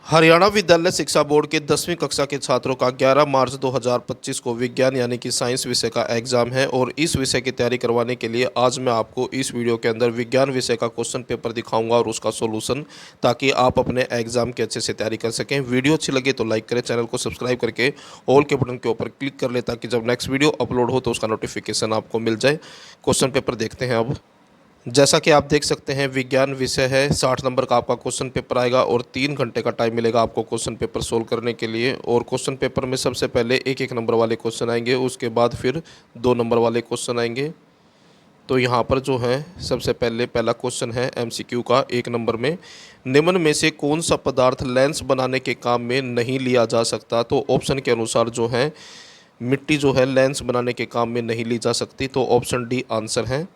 हरियाणा विद्यालय शिक्षा बोर्ड के 10वीं कक्षा के छात्रों का 11 मार्च 2025 को विज्ञान यानी कि साइंस विषय का एग्जाम है और इस विषय की तैयारी करवाने के लिए आज मैं आपको इस वीडियो के अंदर विज्ञान विषय का क्वेश्चन पेपर दिखाऊंगा और उसका सॉल्यूशन, ताकि आप अपने एग्जाम की अच्छे से तैयारी कर सकें। वीडियो अच्छी लगे तो लाइक करें, चैनल को सब्सक्राइब करके ऑल के बटन के ऊपर क्लिक कर लें ताकि जब नेक्स्ट वीडियो अपलोड हो तो उसका नोटिफिकेशन आपको मिल जाए। क्वेश्चन पेपर देखते हैं। अब जैसा कि आप देख सकते हैं, विज्ञान विषय है, 60 नंबर का आपका क्वेश्चन पेपर आएगा और 3 घंटे का टाइम मिलेगा आपको क्वेश्चन पेपर सोल्व करने के लिए। और क्वेश्चन पेपर में सबसे पहले एक नंबर वाले क्वेश्चन आएंगे, उसके बाद फिर 2 नंबर वाले क्वेश्चन आएंगे। तो यहाँ पर जो है सबसे पहले पहला क्वेश्चन है MCQ का 1 नंबर में, निम्न में से कौन सा पदार्थ लेंस बनाने के काम में नहीं लिया जा सकता। तो ऑप्शन के अनुसार जो है मिट्टी जो है लेंस बनाने के काम में नहीं ली जा सकती, तो ऑप्शन डी आंसर है।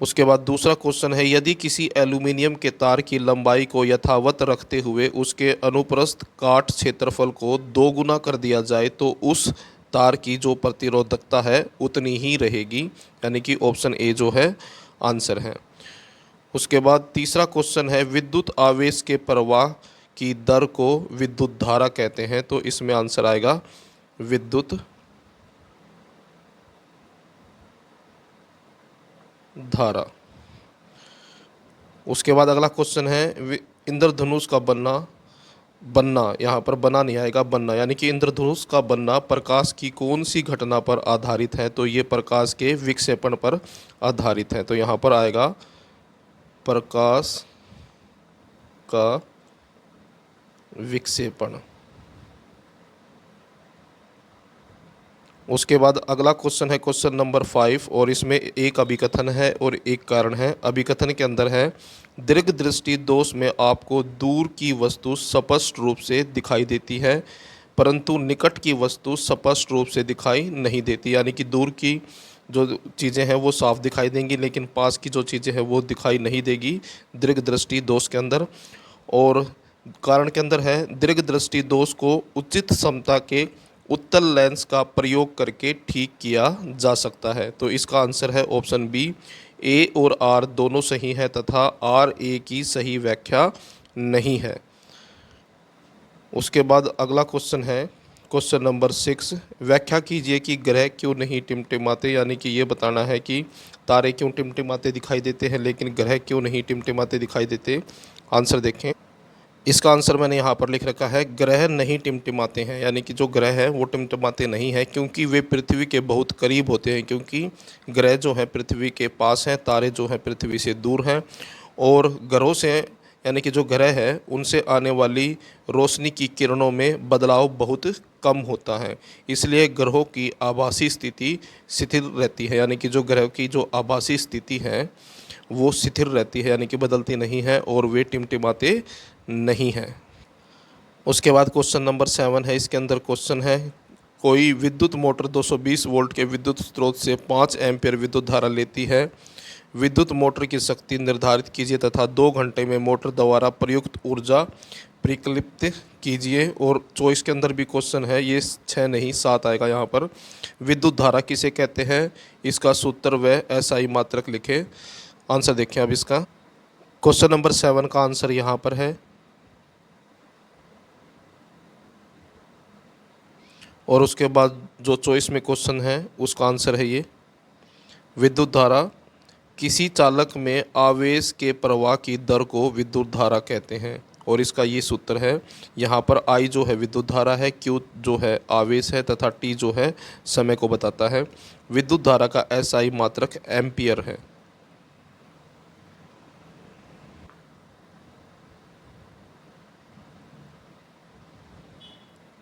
उसके बाद दूसरा क्वेश्चन है, यदि किसी एल्यूमीनियम के तार की लंबाई को यथावत रखते हुए उसके अनुप्रस्थ काट क्षेत्रफल को 2 गुना कर दिया जाए तो उस तार की जो प्रतिरोधकता है उतनी ही रहेगी, यानी कि ऑप्शन ए जो है आंसर है। उसके बाद तीसरा क्वेश्चन है, विद्युत आवेश के प्रवाह की दर को विद्युत धारा कहते हैं। तो इसमें आंसर आएगा विद्युत धारा। उसके बाद अगला क्वेश्चन है, इंद्रधनुष का बनना बनना यहाँ पर बना नहीं आएगा, बनना, यानी कि इंद्रधनुष का बनना प्रकाश की कौन सी घटना पर आधारित है। तो ये प्रकाश के विक्षेपण पर आधारित है, तो यहाँ पर आएगा प्रकाश का विक्षेपण। उसके बाद अगला क्वेश्चन है क्वेश्चन नंबर 5 और इसमें एक अभिकथन है और एक कारण है। अभिकथन के अंदर है, दीर्घ दृष्टि दोष में आपको दूर की वस्तु स्पष्ट रूप से दिखाई देती है परंतु निकट की वस्तु स्पष्ट रूप से दिखाई नहीं देती, यानी कि दूर की जो चीज़ें हैं वो साफ दिखाई देंगी लेकिन पास की जो चीज़ें हैं वो दिखाई नहीं देगी दीर्घ दृष्टि दोष के अंदर। और कारण के अंदर है, दीर्घ दृष्टि दोष को उचित क्षमता के उत्तल लेंस का प्रयोग करके ठीक किया जा सकता है। तो इसका आंसर है ऑप्शन बी, ए और आर दोनों सही है तथा आर ए की सही व्याख्या नहीं है। उसके बाद अगला क्वेश्चन है क्वेश्चन नंबर 6, व्याख्या कीजिए कि ग्रह क्यों नहीं टिमटिमाते, यानी कि ये बताना है कि तारे क्यों टिमटिमाते दिखाई देते हैं लेकिन ग्रह क्यों नहीं टिमटिमाते दिखाई देते। आंसर देखें, इसका आंसर मैंने यहाँ पर लिख रखा है, ग्रह नहीं टिमटिमाते हैं, यानी कि जो ग्रह हैं वो टिमटिमाते नहीं हैं क्योंकि वे पृथ्वी के बहुत करीब होते हैं, क्योंकि ग्रह जो है पृथ्वी के पास हैं, तारे जो हैं पृथ्वी से दूर हैं। और ग्रहों से, यानी कि जो ग्रह है उनसे आने वाली रोशनी की किरणों में बदलाव बहुत कम होता है, इसलिए ग्रहों की आभासी स्थिति शिथिल रहती है, यानी कि जो ग्रह की जो आभासी स्थिति है वो शिथिल रहती है, यानी कि बदलती नहीं है और वे टिमटिमाते नहीं है। उसके बाद क्वेश्चन नंबर 7 है, इसके अंदर क्वेश्चन है, कोई विद्युत मोटर 220 वोल्ट के विद्युत स्रोत से 5 एम्पीयर विद्युत धारा लेती है। विद्युत मोटर की शक्ति निर्धारित कीजिए तथा 2 घंटे में मोटर द्वारा प्रयुक्त ऊर्जा परिकलित कीजिए। और चॉइस के अंदर भी क्वेश्चन है, ये 6 नहीं 7 आएगा यहाँ पर। विद्युत धारा किसे कहते हैं, इसका सूत्र व SI मात्रक लिखे। आंसर देखें अब इसका। क्वेश्चन नंबर 7 का आंसर यहाँ पर है और उसके बाद जो चॉइस में क्वेश्चन है उसका आंसर है ये, विद्युत धारा किसी चालक में आवेश के प्रवाह की दर को विद्युत धारा कहते हैं और इसका ये सूत्र है। यहाँ पर I जो है विद्युत धारा है, Q जो है आवेश है तथा T जो है समय को बताता है। विद्युत धारा का SI मात्रक एम्पियर है।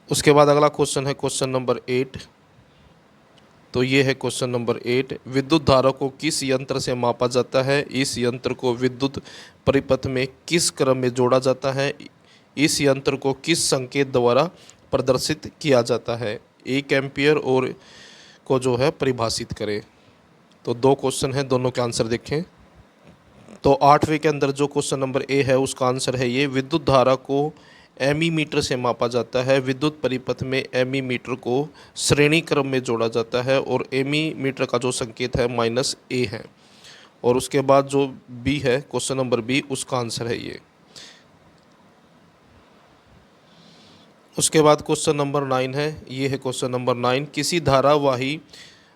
उसके बाद अगला क्वेश्चन है क्वेश्चन नंबर 8। तो ये है क्वेश्चन नंबर 8, विद्युत धारा को किस यंत्र से मापा जाता है, इस यंत्र को विद्युत परिपथ में किस क्रम में जोड़ा जाता है, इस यंत्र को किस संकेत द्वारा प्रदर्शित किया जाता है, 1 एम्पियर और को जो है परिभाषित करें। तो 2 क्वेश्चन हैं, दोनों के आंसर देखें। तो 8वें के अंदर जो क्वेश्चन नंबर ए है उसका आंसर है ये, विद्युत धारा को एमीमीटर से मापा जाता है। विद्युत परिपथ में एमीमीटर को श्रेणी क्रम में जोड़ा जाता है और एमीमीटर का जो संकेत है -A है। और उसके बाद जो बी है क्वेश्चन नंबर बी, उसका आंसर है ये। उसके बाद क्वेश्चन नंबर 9 है, ये है क्वेश्चन नंबर 9। किसी धारावाही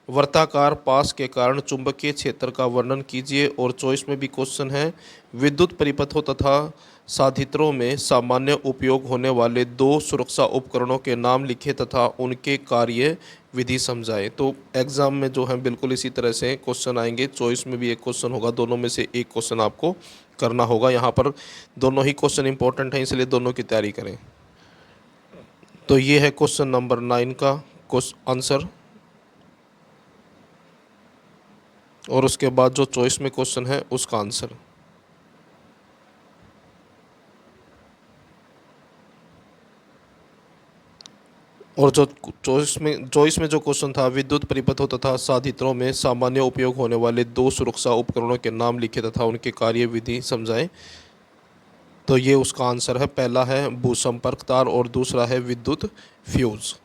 वर्ताकार पास के कारण चुंबकीय क्षेत्र का वर्णन कीजिए। और चॉइस में भी क्वेश्चन है, विद्युत परिपथों तथा साधित्रों में सामान्य उपयोग होने वाले दो सुरक्षा उपकरणों के नाम लिखे तथा उनके कार्य विधि समझाएं। तो एग्जाम में जो है बिल्कुल इसी तरह से क्वेश्चन आएंगे। चॉइस में भी एक क्वेश्चन होगा, दोनों में से एक क्वेश्चन आपको करना होगा। यहाँ पर दोनों ही क्वेश्चन इंपॉर्टेंट हैं, इसलिए दोनों की तैयारी करें। तो ये है क्वेश्चन नंबर 9 का आंसर। और उसके बाद जो चॉइस में क्वेश्चन है उसका आंसर। और जो चॉइस में जो क्वेश्चन था, विद्युत परिपथों तथा साधित्रों में सामान्य उपयोग होने वाले दो सुरक्षा उपकरणों के नाम लिखे तथा उनके कार्य विधि समझाएं। तो ये उसका आंसर है। पहला है भूसंपर्क तार और दूसरा है विद्युत फ्यूज।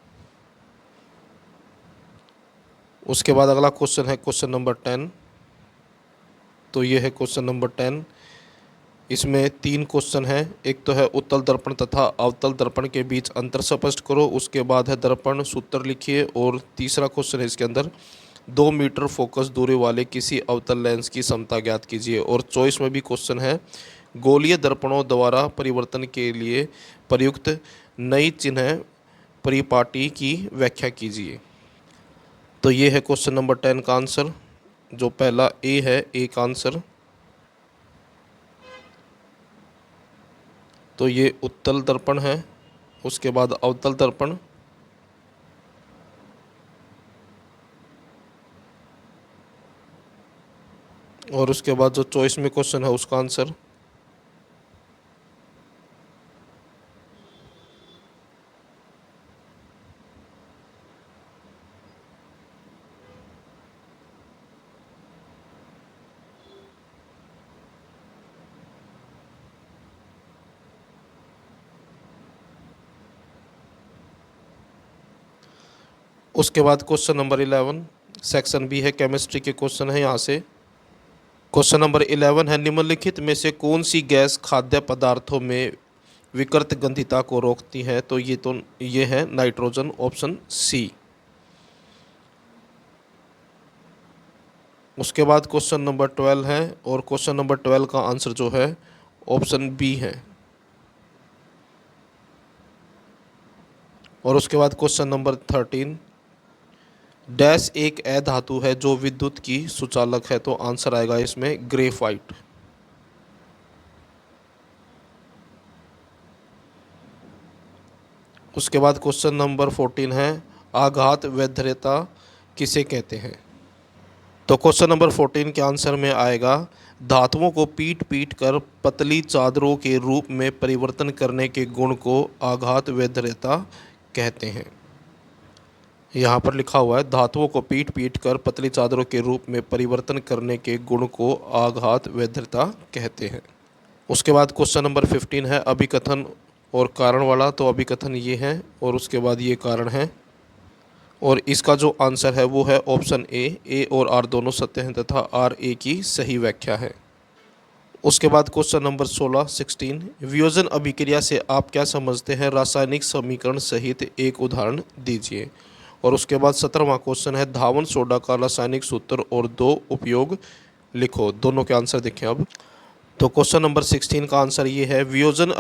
उसके बाद अगला क्वेश्चन है क्वेश्चन नंबर 10। तो ये है क्वेश्चन नंबर 10। इसमें 3 क्वेश्चन हैं। एक तो है उत्तल दर्पण तथा अवतल दर्पण के बीच अंतर स्पष्ट करो। उसके बाद है दर्पण सूत्र लिखिए। और तीसरा क्वेश्चन है इसके अंदर, 2 मीटर फोकस दूरी वाले किसी अवतल लेंस की समता ज्ञात कीजिए। और चॉइस में भी क्वेश्चन है, गोलीय दर्पणों द्वारा परिवर्तन के लिए प्रयुक्त नई चिन्ह परिपाटी की व्याख्या कीजिए। तो ये है क्वेश्चन नंबर 10 का आंसर। जो पहला ए है, ए का आंसर। तो ये उत्तल दर्पण है। उसके बाद अवतल दर्पण। और उसके बाद जो चॉइस में क्वेश्चन है उसका आंसर। उसके बाद क्वेश्चन नंबर 11, सेक्शन बी है, केमिस्ट्री के क्वेश्चन है। यहाँ से क्वेश्चन नंबर 11 है, निम्नलिखित में से कौन सी गैस खाद्य पदार्थों में विकृत गंधिता को रोकती है। तो ये है नाइट्रोजन, ऑप्शन सी। उसके बाद क्वेश्चन नंबर 12 है। और क्वेश्चन नंबर 12 का आंसर जो है ऑप्शन बी है। और उसके बाद क्वेश्चन नंबर 13, डैश एक अधातु है जो विद्युत की सुचालक है। तो आंसर आएगा इसमें ग्रेफाइट। उसके बाद क्वेश्चन नंबर 14 है, आघात वैधर्यता किसे कहते हैं। तो क्वेश्चन नंबर 14 के आंसर में आएगा, धातुओं को पीट पीट कर पतली चादरों के रूप में परिवर्तन करने के गुण को आघात वैधर्यता कहते हैं। यहाँ पर लिखा हुआ है, धातुओं को पीट पीट कर पतली चादरों के रूप में परिवर्तन करने के गुण को आघात वैधर्यता कहते हैं। उसके बाद क्वेश्चन नंबर 15 है, अभिकथन और कारण वाला। तो अभिकथन ये है और उसके बाद ये कारण है। और इसका जो आंसर है वो है ऑप्शन ए और आर दोनों सत्य हैं तथा आर ए की सही व्याख्या है। उसके बाद क्वेश्चन नंबर 16 वियोजन अभिक्रिया से आप क्या समझते हैं, रासायनिक समीकरण सहित एक उदाहरण दीजिए। और उसके बाद 17वां क्वेश्चन है, धावन सोडा का रासायनिक सूत्र और 2 उपयोग लिखो। दोनों के आंसर देखें अब। तो क्वेश्चन नंबर 16 का आंसर ये है, वियोजन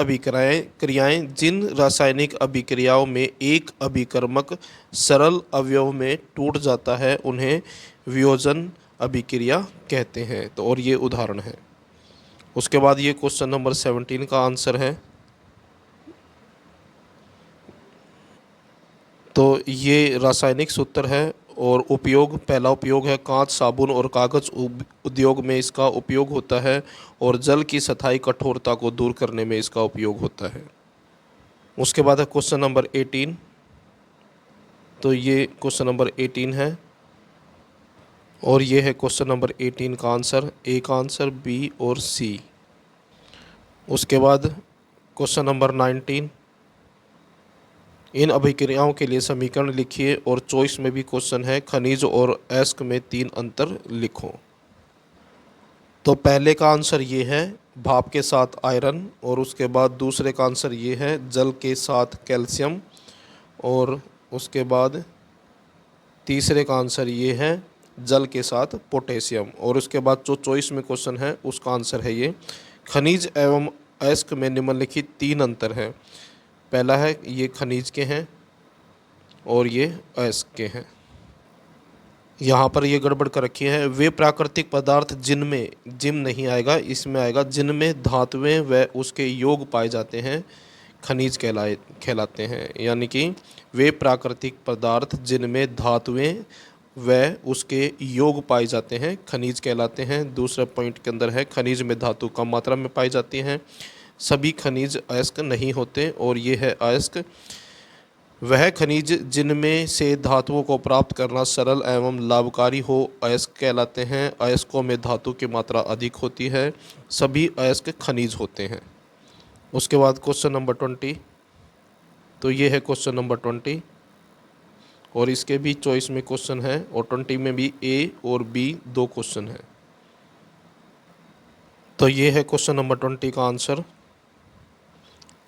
क्रियाएं जिन रासायनिक अभिक्रियाओं में एक अभिकर्मक सरल अवयव में टूट जाता है उन्हें वियोजन अभिक्रिया कहते हैं। तो और ये उदाहरण है। उसके बाद ये क्वेश्चन नंबर 17 का आंसर है। तो ये रासायनिक सूत्र है और उपयोग, पहला उपयोग है कांच, साबुन और कागज़ उद्योग में इसका उपयोग होता है। और जल की सतही कठोरता को दूर करने में इसका उपयोग होता है। उसके बाद है क्वेश्चन नंबर 18। तो ये क्वेश्चन नंबर 18 है और ये है क्वेश्चन नंबर 18 का आंसर, ए का आंसर, बी और सी। उसके बाद क्वेश्चन नंबर 19, इन अभिक्रियाओं के लिए समीकरण लिखिए। और चॉइस में भी क्वेश्चन है, खनिज और अयस्क में 3 अंतर लिखो। तो पहले का आंसर ये है, भाप के साथ आयरन, और उसके बाद दूसरे का आंसर ये है जल के साथ कैल्शियम, और उसके बाद तीसरे का आंसर ये है जल के साथ पोटेशियम। और उसके बाद जो चॉइस में क्वेश्चन है उसका आंसर है ये खनिज एवं अयस्क में निम्नलिखित 3 अंतर हैं। पहला है ये खनिज के हैं और ये अयस्क के हैं। यहाँ पर ये गड़बड़ कर रखी है, वे प्राकृतिक पदार्थ जिनमें, जिम नहीं आएगा, इसमें आएगा जिनमें धातुएं व उसके योग पाए जाते हैं खनिज कहलाते हैं। यानी कि वे प्राकृतिक पदार्थ जिनमें धातुएं व उसके योग पाए जाते हैं खनिज कहलाते हैं। दूसरा पॉइंट के अंदर है खनिज में धातु कम मात्रा में पाई जाती हैं। सभी खनिज अयस्क नहीं होते, और ये है अयस्क वह खनिज जिनमें से धातुओं को प्राप्त करना सरल एवं लाभकारी हो अयस्क कहलाते हैं। अयस्कों में धातु की मात्रा अधिक होती है। सभी अयस्क खनिज होते हैं। उसके बाद क्वेश्चन नंबर 20, तो ये है क्वेश्चन नंबर 20, और इसके भी चॉइस में क्वेश्चन है, और 20 में भी ए और बी 2 क्वेश्चन हैं। तो ये है क्वेश्चन नंबर 20 का आंसर,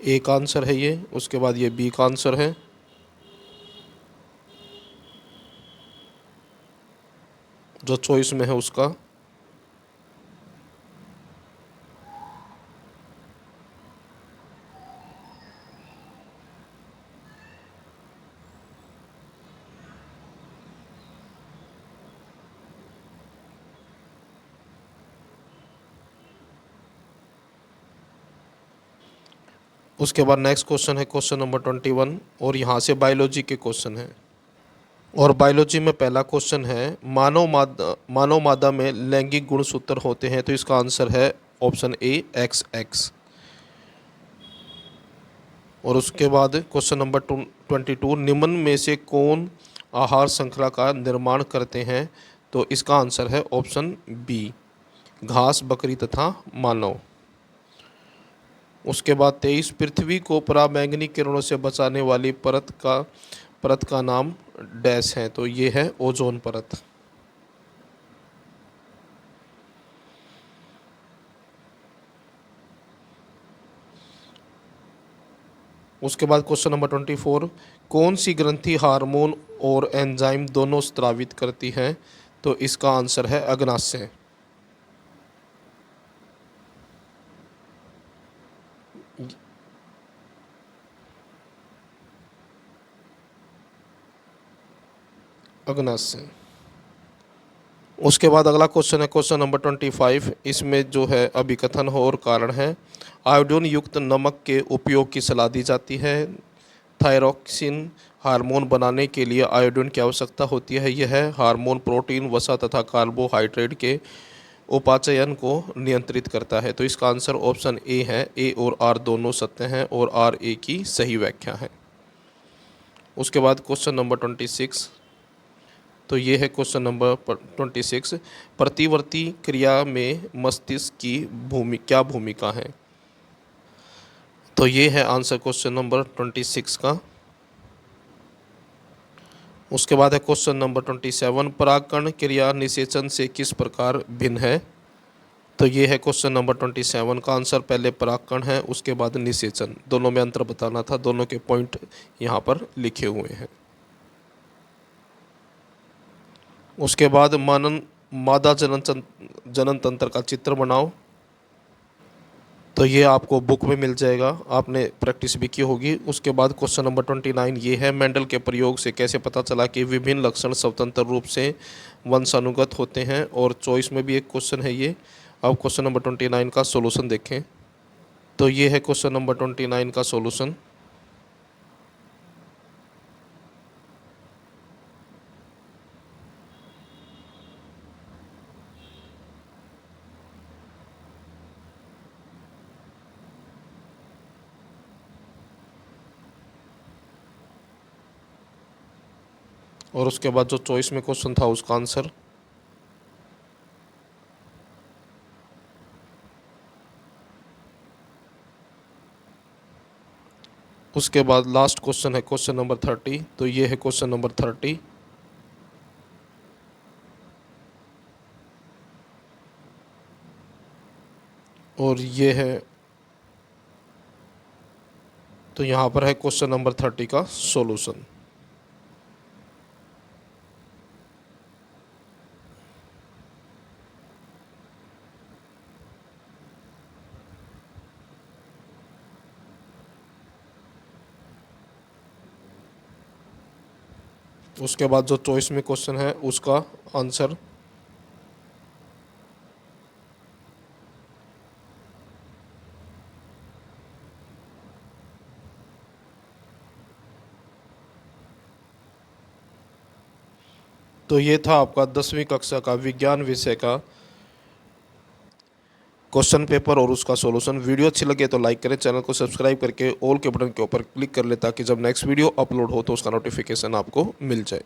ए का आंसर है ये। उसके बाद ये बी का आंसर है। जो चॉइस में है उसका। उसके बाद नेक्स्ट क्वेश्चन है क्वेश्चन नंबर 21, और यहाँ से बायोलॉजी के क्वेश्चन है। और बायोलॉजी में पहला क्वेश्चन है मानव मादा में लैंगिक गुणसूत्र होते हैं, तो इसका आंसर है ऑप्शन ए XX। और उसके बाद क्वेश्चन नंबर 22, निम्न में से कौन आहार श्रृंखला का निर्माण करते हैं, तो इसका आंसर है ऑप्शन बी घास, बकरी तथा मानव। उसके बाद 23, पृथ्वी को पराबैंगनी किरणों से बचाने वाली परत का नाम डैश है, तो ये है ओजोन परत। उसके बाद क्वेश्चन नंबर 24, कौन सी ग्रंथि हार्मोन और एंजाइम दोनों स्रावित करती है, तो इसका आंसर है अग्नाशय। अग्नाशय। उसके बाद अगला क्वेश्चन है क्वेश्चन नंबर 25, इसमें जो है अभिकथन हो और कारण है। आयोडीन युक्त नमक के उपयोग की सलाह दी जाती है। थायरॉक्सिन हार्मोन बनाने के लिए आयोडीन की आवश्यकता होती है। यह हार्मोन प्रोटीन, वसा तथा कार्बोहाइड्रेट के उपाचयन को नियंत्रित करता है, तो इसका आंसर ऑप्शन ए है। ए और आर दोनों सत्य हैं, और आर ए की सही व्याख्या है। उसके बाद क्वेश्चन नंबर 26, तो ये है क्वेश्चन नंबर 26, प्रतिवर्ती क्रिया में मस्तिष्क की क्या भूमिका है, तो ये है आंसर क्वेश्चन नंबर 26 का। उसके बाद है क्वेश्चन नंबर 27, परागकण क्रिया निषेचन से किस प्रकार भिन्न है, तो ये है क्वेश्चन नंबर 27 का आंसर। पहले परागकण है, उसके बाद निषेचन, दोनों में अंतर बताना था। दोनों के पॉइंट यहाँ पर लिखे हुए हैं। उसके बाद मादा जनन तंत्र का चित्र बनाओ, तो ये आपको बुक में मिल जाएगा, आपने प्रैक्टिस भी की होगी। उसके बाद क्वेश्चन नंबर 29 ये है, मेंडल के प्रयोग से कैसे पता चला कि विभिन्न लक्षण स्वतंत्र रूप से वंशानुगत होते हैं, और चॉइस में भी एक क्वेश्चन है ये। अब क्वेश्चन नंबर 29 का सॉल्यूशन देखें, तो ये है क्वेश्चन नंबर 29 का सॉल्यूशन। और उसके बाद जो चॉइस में क्वेश्चन था उसका आंसर। उसके बाद लास्ट क्वेश्चन है क्वेश्चन नंबर 30, तो ये है क्वेश्चन नंबर 30। और ये है, तो यहाँ पर है क्वेश्चन नंबर 30 का सॉल्यूशन। उसके बाद जो चॉइस में क्वेश्चन है उसका आंसर। तो ये था आपका 10वीं कक्षा का विज्ञान विषय का क्वेश्चन पेपर और उसका सॉल्यूशन। वीडियो अच्छी लगे तो लाइक करें, चैनल को सब्सक्राइब करके ऑल के बटन के ऊपर क्लिक कर लें ताकि जब नेक्स्ट वीडियो अपलोड हो तो उसका नोटिफिकेशन आपको मिल जाए।